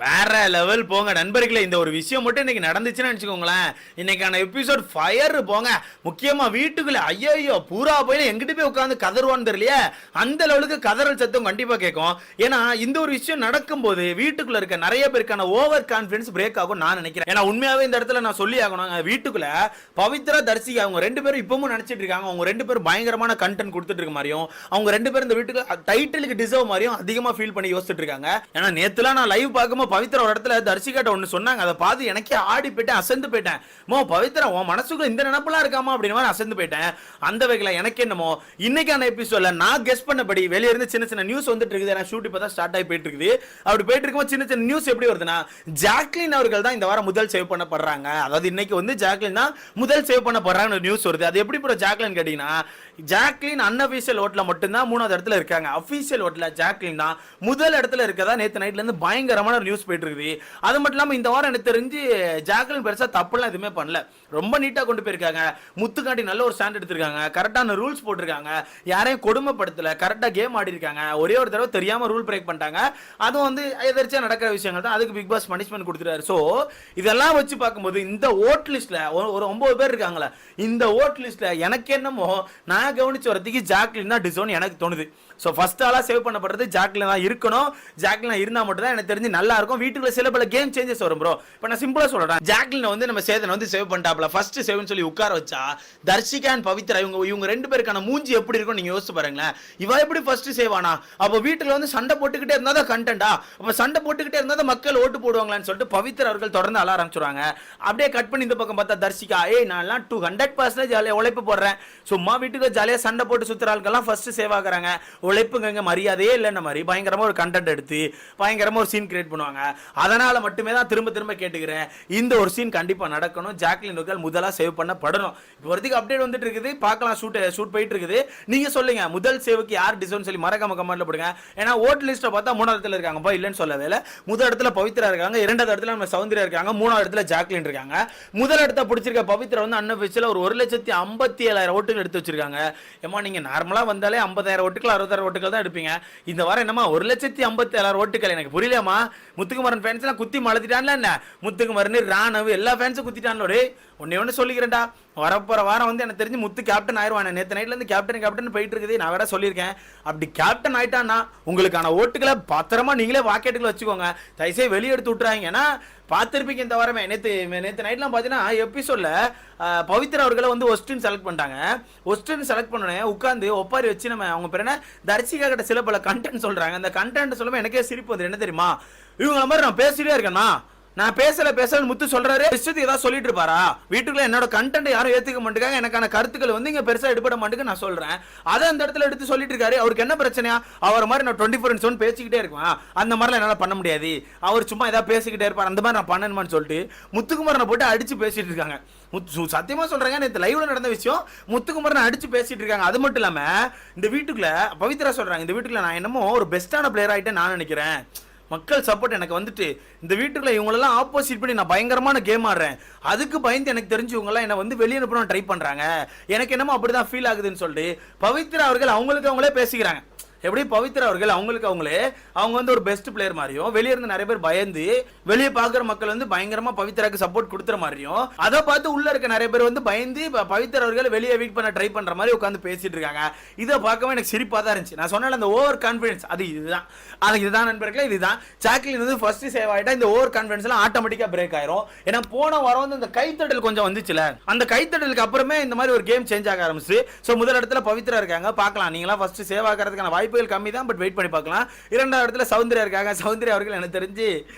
வேற லெவல் போங்க நண்பர்களே. இந்த ஒரு விஷயம் மட்டும் இன்னைக்கு நடந்துச்சுன்னு நினைச்சுக்கோங்களேன், இன்னைக்கான எபிசோட் ஃபயர் போங்க. முக்கியமா வீட்டுக்குள்ள ஐயோ பூரா போய் எங்கிட்ட போய் உட்காந்து கதறுவான்னு தெரியலையே, அந்த லெவலுக்கு கதறல் சத்தம் கண்டிப்பா கேட்கும். ஏன்னா இந்த ஒரு விஷயம் நடக்கும்போது வீட்டுக்குள்ள இருக்க நிறைய பேருக்கான ஓவர் கான்பிடன்ஸ் பிரேக் ஆகும் நான் நினைக்கிறேன். ஏன்னா உண்மையாவே இந்த இடத்துல நான் சொல்லி ஆகணும், வீட்டுக்குள்ள பவித்ரா தர்சிகா அவங்க ரெண்டு பேரும் இப்பவும் நினைச்சிட்டு இருக்காங்க அவங்க ரெண்டு பேரும் பயங்கரமான கண்டென்ட் கொடுத்துட்டு இருக்க மாதிரியும், அவங்க ரெண்டு பேரும் இந்த வீட்டுக்கு டைட்டிலுக்கு டிசர்வ் மாதிரியும் அதிகமா ஃபீல் பண்ணி யோசிச்சுட்டு இருக்காங்க. ஏன்னா நேத்துலாம் நான் லைவ் பார்க்கும்போது பவித்ரா ஒரு இடத்துல தர்சிகாட்ட ஒன்னு சொன்னாங்க, அதை பார்த்து எனக்கே ஆடி போயிட்டேன், அசந்து போயிட்டேன். பவித்ரா உன் மனசுக்குள்ள இந்த நினைப்பெல்லாம் இருக்காமா அப்படின்னு மாதிரி அசந்து போயிட்டேன். அந்த வகையில் எனக்கு என்னமோ இன்னைக்கான எபிசோட்ல நான் கெஸ் பண்ணபடி வெளியே இருந்து சின்ன சின்ன நியூஸ் வந்துட்டு இருக்குது. ஏன்னா ஷூட் இப்பதான் ஸ்டார்ட் ஆகி போயிட்டு இருக்குது. அப்படி போயிட்டு இருக்கும்போது சின்ன சின்ன நியூஸ் எப்படி வருதுன்னா, ஜாக்லின் அவர்கள் தான் இந்த வாரம் முதல் சேவ் பண்ணப்படுறாங்க. அதாவது இன்னைக்கு வந்து ஜாக்லின் தான் முதல் சேவ் பண்ணப்படுறாங்க நியூஸ் வருது. அது எப்படி ப்ரோ ஜாக்லின் கேட்டீங்கன்னா, ஜாக்லின் அன்அஃபிஷியல் ஓட்ல மட்டும்தான் 3வது இடத்துல இருக்காங்க. அஃபிஷியல் ஓட்ல ஜாக்லின் தான் முதல் இடத்துல இருக்கதா நேத்து நைட்ல இருந்து பயங்கரமான நியூஸ் போயிட்டு இருக்குது. அது மட்டும் இல்லாம இந்த வாரம் எனக்கு தெரிஞ்சு ஜாக்லின் பெருசா தப்புலாம் எதுவுமே பண்ணல, ரொம்ப நீட்டா கொண்டு போயிருக்காங்க. முத்துக்காண்டி நல்ல ஒரு ஸ்டாண்ட் எடுத்திருக்காங்க, கரெக்டான ரூல்ஸ் போட்டிருக்காங்க, யாரையும் கொடுமைப்படுத்தல, கரெக்டா கேம் ஆடி இருக்காங்க. ஒரே ஒரு தடவை தெரியாம ரூல் பிரேக் பண்ணிட்டாங்க, அதுவும் வந்து எதிர்ச்சியா நடக்கிற விஷயங்கள் தான், அதுக்கு பிக் பாஸ் பனிஷ்மெண்ட் கொடுத்துட்டாரு. சோ இதெல்லாம் வச்சு பார்க்கும்போது இந்த ஓட் லிஸ்ட்ல ஒரு 9 பேர் இருக்காங்களா, இந்த ஓட் லிஸ்ட்ல எனக்கு என்னமோ நான் கவனிச்சு வரதுக்கு ஜாக்லின் தான் டிசோன் எனக்கு தோணுது. ஸோ ஃபர்ஸ்ட் ஆளாக சேவ் பண்ணப்படுறது ஜாக்லின் தான் இருக்கணும். ஜாக்லின் இருந்தால் மட்டும் தான் எனக்கு தெரிஞ்சு நல்லா இருக்கும். வீட்டுக்குள்ள சில பல கேம் சேஞ்சஸ் வரும் ப்ரோ. இப்போ நான் சிம்பிளாக சொல்கிறேன், ஜாக்லின் வந்து நம்ம சேதனை வந்து சேவ் பண்ணிட்டாப்ல, ஃபர்ஸ்ட் சேவ்னு சொல்லி உட்கார வச்சா தர்ஷிகா அண்ட் பவித்ரா இவங்க ரெண்டு பேருக்கான மூஞ்சி எப்படி இருக்கும் நீங்கள் யோசிச்சு பாருங்களேன். இவ எப்படி ஃபர்ஸ்ட் சேவ் ஆனா? அப்போ வீட்டில் வந்து சண்டை போட்டுக்கிட்டே இருந்தால் தான் கண்டென்ட்டா? அப்போ சண்டை போட்டுக்கிட்டே இருந்தால் தான் மக்கள் ஓட்டு போடுவாங்களான்னு சொல்லிட்டு பவித்ரா அவர்கள் தொடர்ந்து அழ ஆரம்பிச்சுருவாங்க. அப்படியே கட் பண்ணி இந்த பக்கம் பார்த்தா தர்ஷிகா, நான்லாம் 200% ஜாலியாக உழைப்பு போடுறேன், சும்மா வீட்டுக்கு ஜாலியாக சண்டை போட்டு சுற்றுற ஆட்கள்லாம் ஃபர்ஸ்ட் சேவ் ஆகுறாங்க, உழைப்புங்க மரியாதையே இல்லைன்ன மாதிரி பயங்கரமா ஒரு கண்டென்ட் எடுத்து பயங்கரமா ஒரு சீன் கிரியேட் பண்ணுவாங்க. அதனால மட்டுமே தான் திரும்ப திரும்ப கேட்டுக்கிறேன், இந்த ஒரு சீன் கண்டிப்பா நடக்கணும். ஜாக்லின் அவர்கள் முதலா சேவ் பண்ணப்படணும். இப்போ வரைக்கும் அப்டேட் வந்துட்டு இருக்குது, பார்க்கலாம். ஷூட் போயிட்டு இருக்குது. நீங்க சொல்லுங்க முதல் சேவுக்கு யார் டிசைன் சொல்லி மறக்காம கமெண்ட்ல போடுங்க. ஏன்னா ஓட் லிஸ்ட்டை பார்த்தா 3வது இடத்துல இருக்காங்கப்பா, இல்லைன்னு சொல்லவே இல்லை. முதல் இடத்துல பவித்ரா இருக்காங்க, 2வது இடத்துல நம்ம சௌந்தர்யா இருக்காங்க, 3வது இடத்துல ஜாக்லின் இருக்காங்க. முதல் இடத்த பிடிச்சிருக்க பவித்ரா வந்து அன்அஃபிஷியலா ஒரு 1,57,000 ஓட்டுகள் எடுத்து வச்சிருக்காங்க. ஏமா நீங்க நார்மலா வந்தாலே 50,000 ஓட்டுகள் 60,000 ஓட்டுகள் தான் எடுப்பீங்க. இந்த வாரம் என்னமா 1,57,000 ஓட்டுகள்? எனக்கு புரியலமா. முத்துக்குமரன் ஃபேன்ஸ் எல்லாம் குத்தி மலத்திட்டான்ல, என்ன முத்துக்குமரன் ராணவ் எல்லா ஃபேன்ஸும் குத்திட்டான்ல. ஒன்னு சொல்லிக்கிறேன்டா, வரப்போற வாரம் வந்து எனக்கு தெரிஞ்சு முத்து கேப்டன் ஆயிடுவான். நேற்று நைட்ல இருந்து கேப்டன் போயிட்டு இருக்குது. நான் வேற சொல்லியிருக்கேன், அப்படி கேப்டன் ஆயிட்டான்னா உங்களுக்கான ஓட்டுகளை பத்திரமா நீங்களே வாக்கெட்டுகளை வச்சுக்கோங்க, தயவுசெய்து வெளியே எடுத்து விட்டுறாங்க. ஏன்னா பார்த்துருப்பீங்க இந்த வாரமே நேற்று நைட்லாம் பார்த்தீங்கன்னா எபிசோட்ல பவித்ரா அவர்களை வந்து ஒஸ்டின் செலக்ட் பண்ணிட்டாங்க. ஒஸ்டின் செலக்ட் பண்ணோடனே உட்காந்து ஒப்பாரி வச்சு நம்ம அவங்க பேர் என்ன தர்சிகா கிட்ட சில பல கண்டென்ட் சொல்றாங்க. அந்த கண்டென்ட் சொல்லும்போது எனக்கே சிரிப்பு வந்து, என்ன தெரியுமா, இவங்கள மாதிரி நான் பேசிட்டே இருக்கேன்னா, நான் பேசல முத்து சொல்றாரு, ஏதாவது சொல்லிட்டு இருப்பாரா? வீட்டுக்குள்ள என்னோட கண்டென்ட் யாரும் ஏத்துக்க மாட்டேங்க, எனக்கான கருத்துக்கள் வந்து இங்க பெருசா எடுபட மாட்டேங்க நான் சொல்றேன். அதை அந்த இடத்துல எடுத்து சொல்லிட்டு இருக்காரு. அவருக்கு என்ன பிரச்சனையா? அவர் மாதிரி நான் 24/7 பேசிக்கிட்டே இருக்கேன், அந்த மாதிரிலாம் என்னால பண்ண முடியாது, அவர் சும்மா ஏதாவது பேசிக்கிட்டே இருப்பார், அந்த மாதிரி நான் பண்ணணுமான்னு சொல்லிட்டு முத்துக்குமரனை போட்டு அடிச்சு பேசிட்டு இருக்காங்க. சத்தியமா சொல்றாங்க, நேற்று லைவ்ல நடந்த விஷயம், முத்துக்குமரனை அடிச்சு பேசிட்டு இருக்காங்க. அது மட்டும் இல்லாம இந்த வீட்டுக்குள்ள பவித்ரா சொல்றாங்க, இந்த வீட்டுக்குள்ள நான் என்னமோ ஒரு பெஸ்டான பிளேயர் ஆயிட்டேன் நான் நினைக்கிறேன், மக்கள் சப்போர்ட் எனக்கு வந்துட்டு இந்த வீட்டுக்குள்ள இவங்களெல்லாம் ஆப்போசிட் பண்ணி நான் பயங்கரமான கேம் ஆடுறேன், அதுக்கு பயந்து எனக்கு தெரிஞ்சு இவங்கெல்லாம் என்ன வந்து வெளியே அனுப்பணும் ட்ரை பண்றாங்க, எனக்கு என்னமோ அப்படிதான் ஃபீல் ஆகுதுன்னு சொல்லிட்டு பவித்ரா அவர்கள் அவங்களுக்கு அவங்களே பேசிக்கிறாங்க. எப்படி பவித்ரா அவர்கள் அவங்களுக்கு அவங்க வந்து ஒரு பெஸ்ட் பிளேயர் மாதிரியும், வெளியே இருந்து நிறைய பேர் பயந்து வெளியே பார்க்குற மக்கள் வந்து பயங்கரமா பவித்ராக்கு சப்போர்ட் கொடுத்துற மாதிரியும், அதை பார்த்து உள்ள இருக்க நிறைய பேர் வந்து பயந்து பவித்ரா அவர்கள் வெளியே வீக் பண்ண ட்ரை பண்ற மாதிரி உட்காந்து பேசிட்டு இருக்காங்க. இதை பார்க்கவே எனக்கு சிரிப்பா தான் இருந்துச்சு. நான் சொன்ன அந்த ஓவர் கான்பிடன்ஸ் இதுதான் நண்பர்களே, இதுதான் ஜாக்லின் வந்து ஃபர்ஸ்ட் சேவ் ஆயிட்டா இந்த ஓவர் கான்பிடன்ஸ் எல்லாம் ஆட்டோமேட்டிக்கா பிரேக் ஆயிரும். ஏன்னா போன வாரம் வந்து இந்த கைத்தடல் கொஞ்சம் வந்துச்சுல, அந்த கைத்தடலுக்கு அப்புறமே இந்த மாதிரி ஒரு கேம் சேஞ்ச் ஆக ஆரம்பிச்சு. ஸோ முதல் இடத்துல பவித்ரா இருக்காங்க, பார்க்கலாம் நீங்களா ஃபர்ஸ்ட் சேவ் ஆகிறதுக்கான வாய்ப்புகள் கம்மி தான், பட் வெயிட் பண்ணி பார்க்கலாம். 2வது இடத்துல சௌந்தர்யா இருக்காங்க. சௌந்தர்யா அவர்கள் எனக்கு தெரிஞ்சு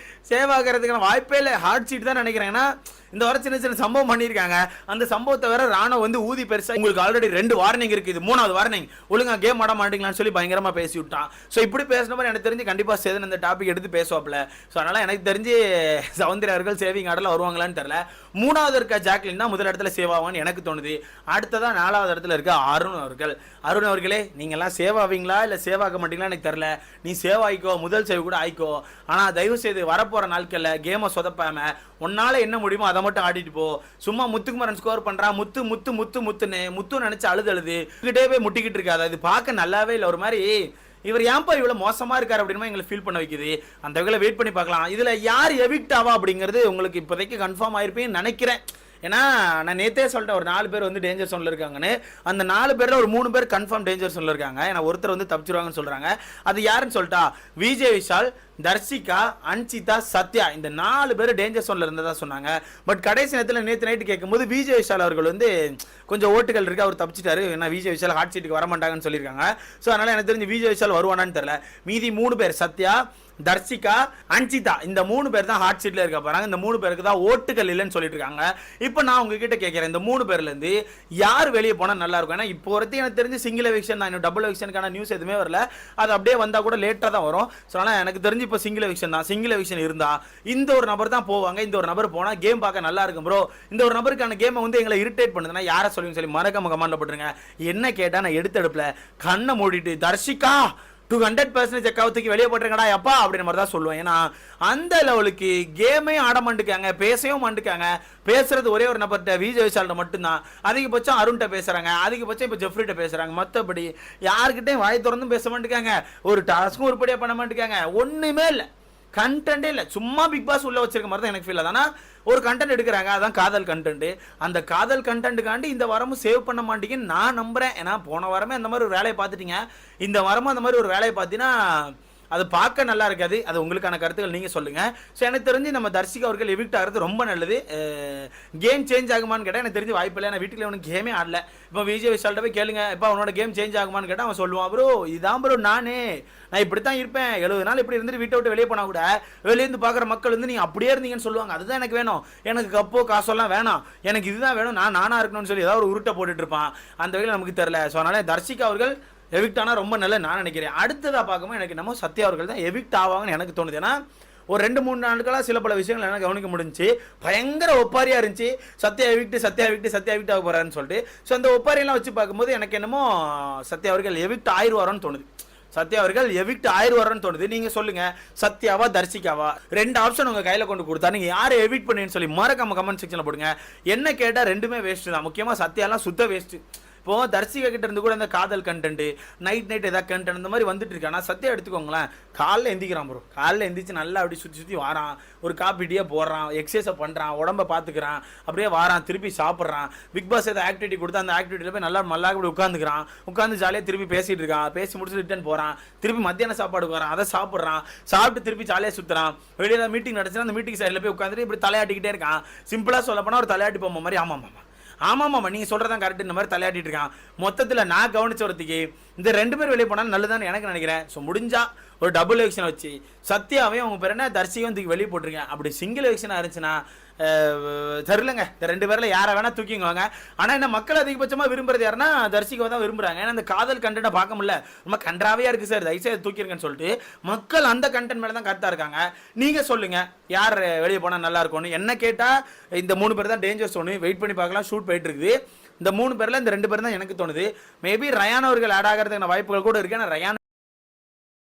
சேவ் ஆகிறதுக்கான வாய்ப்பே இல்லை, ஹார்ட் சீட் தான் நினைக்கிறேன். ஏன்னா இந்த வாரம் சின்ன சின்ன சம்பவம் பண்ணியிருக்காங்க. அந்த சம்பவத்தை வேற ராணுவ வந்து ஊதி பெருசா உங்களுக்கு ஆல்ரெடி 2 வார்னிங் இருக்கு, இது 3வது வார்னிங், ஒழுங்கா கேம் ஆட மாட்டீங்களான்னு சொல்லி பயங்கரமா பேசி விட்டான். ஸோ இப்படி பேசின மாதிரி எனக்கு தெரிஞ்சு கண்டிப்பா சேதன் இந்த டாபிக் எடுத்து பேசுவாப்ல. ஸோ அதனால எனக்கு தெரிஞ்சு சௌந்தர்யா அவர்கள் சேவிங் ஆடல வருவாங்களான்னு தெரியல. 3வது இருக்க ஜாக்லின் தான் முதல் இடத்துல சேவ் ஆவான்னு எனக்கு தோணுது. அடுத்ததான் 4வது இடத்துல இருக்க அருண் அவர்கள். அருண் அவர்களே, நீங்கெல்லாம் சேவ் ஆவீங்களா இல்லை சேவ் ஆக மாட்டீங்களா எனக்கு தெரியல, நீ சேவ் ஆயிக்கோ, முதல் சேவ் கூட ஆயிக்கோ, ஆனால் தயவு செய்து வரப்போற நாட்கள்ல கேமை சொதப்பாம உன்னால என்ன முடியுமோ அதை மட்டும் ஆடிட்டு போ. சும்மா முத்துக்குமரன் ஸ்கோர் பண்றான், முத்து முத்து முத்து முத்துன்னு முத்து நினைச்சு அழுது கிட்டே போய் முட்டிக்கிட்டு இருக்காது. அது பார்க்க நல்லாவே இல்லை, ஒரு மாதிரி இவர் ஏன்பா இவ்வளவு மோசமா இருக்காரு அப்படின்னு எங்களை ஃபீல் பண்ண வைக்குது. அந்த வகையில் வெயிட் பண்ணி பார்க்கலாம். இதுல யார் எவிக்ட் ஆவா அப்படிங்கிறது உங்களுக்கு இப்போதைக்கு கன்ஃபார்ம் ஆயிருப்பேன்னு நினைக்கிறேன். ஏன்னா நான் நேத்தே சொல்லிட்டேன் ஒரு 4 பேர் வந்து டேஞ்சர் சோன்ல இருக்காங்கன்னு. அந்த 4 பேர்ல ஒரு 3 பேர் கன்ஃபார்ம் டேஞ்சர் சோன்ல இருக்காங்க. ஏன்னா ஒருத்தர் வந்து தப்பிச்சிருவாங்கன்னு சொல்றாங்க. அது யாருன்னு சொல்லிட்டா விஜய் விஷால், தர்ஷிகா, அன்சிதா, சத்யா இந்த 4 பேர் டேஞ்சர் சோன்ல இருந்ததா சொன்னாங்க. பட் கடைசி நேரத்தில் நேற்று நைட்டு கேட்கும்போது விஜய் விஷால் அவர்கள் வந்து கொஞ்சம் ஓட்டுகள் இருக்கு, அவர் தப்பிச்சிட்டாரு. ஏன்னா விஜய் விஷால் ஹாட் சீட்டுக்கு வர மாட்டாங்கன்னு சொல்லியிருக்காங்க. ஸோ அதனால எனக்கு தெரிஞ்சு விஜய் விஷால் வருவானான்னு தெரியல. மீதி 3 பேர் சத்யா, தர்ஷிகா, அன்சிதா இந்த 3 பேர் தான் ஹாட் சீட்ல இருக்க போறாங்க. இந்த 3 பேருக்கு தான் ஓட்டுகள் இல்லைன்னு சொல்லிட்டு இருக்காங்க. இப்போ நான் உங்ககிட்ட கேட்கிறேன், இந்த 3 பேர்ல இருந்து யார் வெளியே போனா நல்லா இருக்கும்? ஏன்னா இப்போ வரைக்கும் எனக்கு தெரிஞ்சு சிங்கிள் எவிக்ஷன் தான், இன்னும் டபுள் எவிக்ஷனுக்கான நியூஸ் எதுவுமே வரல. அது அப்படியே வந்தா கூட லேட்டா தான் வரும். ஸோ அதனால எனக்கு தெரிஞ்சு இப்போ சிங்கிள் எவிக்ஷன் தான். சிங்கிள் எவிக்ஷன் இருந்தா இந்த ஒரு நபர் தான் போவாங்க. இந்த ஒரு நபர் போனா கேம் பார்க்க நல்லா இருக்கும் ப்ரோ. இந்த ஒரு நபருக்கான கேமை வந்து எங்களை இரிட்டேட் பண்ணுதுன்னா யாரை சொல்லுங்க சொல்லி மறக்காம கமெண்ட்ல போட்டுருங்க. என்ன கேட்டா நான் எடுத்தடுப்புல கண்ணை மூடிட்டு தர்ஷிகா 200% கவுத்துக்கு வெளியே போட்டுருங்கடா எப்பா அப்படின்ற மாதிரி தான் சொல்லுவேன். ஏன்னா அந்த லெவலுக்கு கேமே ஆட மாட்டுக்காங்க, பேசவும் மாட்டுக்காங்க. பேசுறது ஒரே ஒரு நபர்கிட்ட விஜய் விஷால்கிட்ட மட்டும்தான். அதிகபட்சம் அருண்கிட்ட பேசுறாங்க, அதிகபட்சம் இப்போ ஜெஃப்ரிட்ட பேசுறாங்க. மற்றபடி யாருக்கிட்டையும் வாய் திறந்தும் பேச மாட்டுக்காங்க, ஒரு டாஸ்க்கும் உருப்படியாக பண்ண மாட்டுக்காங்க. ஒண்ணுமே இல்லை, கண்டென்ட்டே இல்லை. சும்மா பிக் பாஸ் உள்ள வச்சிருக்க மாதிரி தான் எனக்கு ஃபீல் ஆகுது. ஆனால் ஒரு கண்டென்ட் எடுக்கிறாங்க, அதான் காதல் கண்டென்ட். அந்த காதல் கண்டென்ட்டுக்காண்டி இந்த வாரமும் சேவ் பண்ண மாட்டீங்கன்னு நான் நம்புறேன். ஏன்னா போன வாரமே அந்த மாதிரி ஒரு வேலையை பார்த்துட்டீங்க, இந்த வாரமும் அந்த மாதிரி ஒரு வேலையை பார்த்தீங்கன்னா அது பார்க்க நல்லா இருக்காது. அது உங்களுக்கான கருத்துக்கள் நீங்கள் சொல்லுங்கள். ஸோ எனக்கு தெரிஞ்சு நம்ம தர்ஷிகா அவர்கள் எவிக்ட் ஆகிறது ரொம்ப நல்லது. கேம் சேஞ்ச் ஆகுமான்னு கேட்டால் எனக்கு தெரிஞ்சு வாய்ப்பு இல்லை. நான் வீட்டில் அவனுக்கு கேமே ஆடல. இப்போ விஜய் விஷால்கிட்ட போய் கேளுங்க, இப்போ அவனோட கேம் சேஞ்ச் ஆகுமான்னு கேட்டால் அவன் சொல்லுவான், ப்ரோ இதான் ப்ரோ நான் இப்படி தான் இருப்பேன், 70 நாள் இப்படி இருந்துட்டு வீட்டை விட்டு வெளியே போனால் கூட வெளியேருந்து பார்க்குற மக்கள் வந்து நீங்கள் அப்படியே இருந்தீங்கன்னு சொல்லுவாங்க. அதுதான் எனக்கு வேணும், எனக்கு கப்போ காசெல்லாம் வேணாம், எனக்கு இதுதான் வேணும், நானாக இருக்கணும்னு சொல்லி ஏதாவது ஒரு உருட்டை போட்டுட்டு இருப்பான். அந்த வகையில் நமக்கு தெரியல. ஸோ அதனால தர்ஷிகா அவர்கள் எவிக்ட் ஆனால் ரொம்ப நல்ல நான் நினைக்கிறேன். அடுத்ததாக பார்க்கும்போது எனக்கு நம்ம சத்யா அவர்கள் தான் எவிக்ட் ஆவாங்கன்னு எனக்கு தோணுது. ஏன்னா ஒரு 2-3 நாட்களாக சில பல விஷயங்கள் எனக்கு கவனிக்க முடிஞ்சு பயங்கர ஒப்பாரியாக இருந்துச்சு. சத்யா எவிக்ட் ஆக போகிறாருன்னு சொல்லிட்டு. ஸோ அந்த ஒப்பாரியெல்லாம் வச்சு பார்க்கும்போது எனக்கு என்னமோ சத்யா அவர்கள் எவிக்ட் ஆயிடுவாரோன்னு தோணுது. சத்யா அவர்கள் எவிக்ட் ஆயிடுவாரோன்னு தோணுது. நீங்க சொல்லுங்க, சத்யாவா தர்ஷிகாவா? 2 ஆப்ஷன் உங்க கையில கொண்டு கொடுத்தா நீங்க யாரை எவிக்ட் பண்ணுன்னு சொல்லி மறக்காம கமெண்ட் செக்ஷன்ல போடுங்க. என்ன கேட்டா ரெண்டுமே வேஸ்ட் தான். முக்கியமா சத்யாலாம் சுத்த வேஸ்ட். இப்போ தர்ஷிகா கிட்ட இருந்து கூட இந்த காதல் கண்டென்ட், நைட் ஏதாவது கண்டென்ட் இந்த மாதிரி வந்துட்டு இருக்கு. ஆனால் சத்யா எடுத்துக்கோங்களேன், காலைல எந்திக்கிறான் ப்ரோ, காலைல எந்திரிச்சு நல்லா அப்படி சுற்றி வாரான், ஒரு காப்பி டீயே போடுறான், எக்ஸசைஸை பண்ணுறான், உடம்ப பார்த்துக்கிறான், அப்படியே வாரான், திருப்பி சாப்பிட்றான். பிக் பாஸ் ஏதாவது ஆக்டிவிட்டி கொடுத்தா அந்த ஆக்டிவிட்டியில் போய் நல்லா அப்படி உட்காந்து ஜாலியாக திருப்பி பேசிட்டு இருக்கான். பேசி முடிச்சு ரிட்டர்ன் போகிறான், திருப்பி மத்தியான சாப்பாடுக்கு வரான், அதை சாப்பிட்றான், சாப்பிட்டு திருப்பி ஜாலியாக சுற்றுறான். வெளியில் மீட்டிங் நடச்சுன்னா அந்த மீட்டிங் சைடில் போய் உட்காந்துட்டு இப்படி தலையாட்டிக்கிட்டே இருக்கான். சிம்பிளாக சொல்ல போனால் ஒரு தலையாட்டி போகிற மாதிரி. ஆமாம் நீங்கள் சொல்கிறதான் கரெக்ட், இந்த மாதிரி தலையாட்டிட்டு இருக்கான். மொத்தத்தில் நான் கவனிச்ச வரத்துக்கு இந்த 2 பேர் வெளியே போனாலும் நல்லதான்னு எனக்கு நினைக்கிறேன். ஸோ முடிஞ்சா ஒரு டபுள் எவிக்ஷன் வச்சு சத்யாவையும் அவங்க பேர் என்ன தர்ஷியும் தூக்கி வெளியே போட்டிருக்கேன். அப்படி சிங்கிள் எவிக்ஷனாக இருந்துச்சுன்னா தெரிலங்க, இந்த 2 பேரில் யாரை வேணால் தூக்கிங்குவாங்க. ஆனால் என்ன மக்கள் அதிகபட்சமாக விரும்புறது யாருன்னா தர்ஷிகாவை தான் விரும்புகிறாங்க. ஏன்னா அந்த காதல் கண்டென்ட்டை பார்க்க முடியல, ரொம்ப கன்றாவையாக இருக்குது சார், தயவுசெய்து தூக்கிருங்கன்னு சொல்லிட்டு மக்கள் அந்த கண்டென்ட் மேலே தான் கரெக்டாக இருக்காங்க. நீங்கள் சொல்லுங்கள் யார் வெளியே போனால் நல்லா இருக்கும்னு. என்ன கேட்டால் இந்த 3 பேர் தான் டேஞ்சர் சோனு. வெயிட் பண்ணி பார்க்கலாம், ஷூட் போயிட்டு இருக்குது. இந்த 3 பேரில் இந்த 2 பேர் தான் எனக்கு தோணுது. மேபி ரயான் அவர்கள் ஆட் ஆகிறதுக்கான வாய்ப்புகள் கூட இருக்கு. ஆனால் ரயான்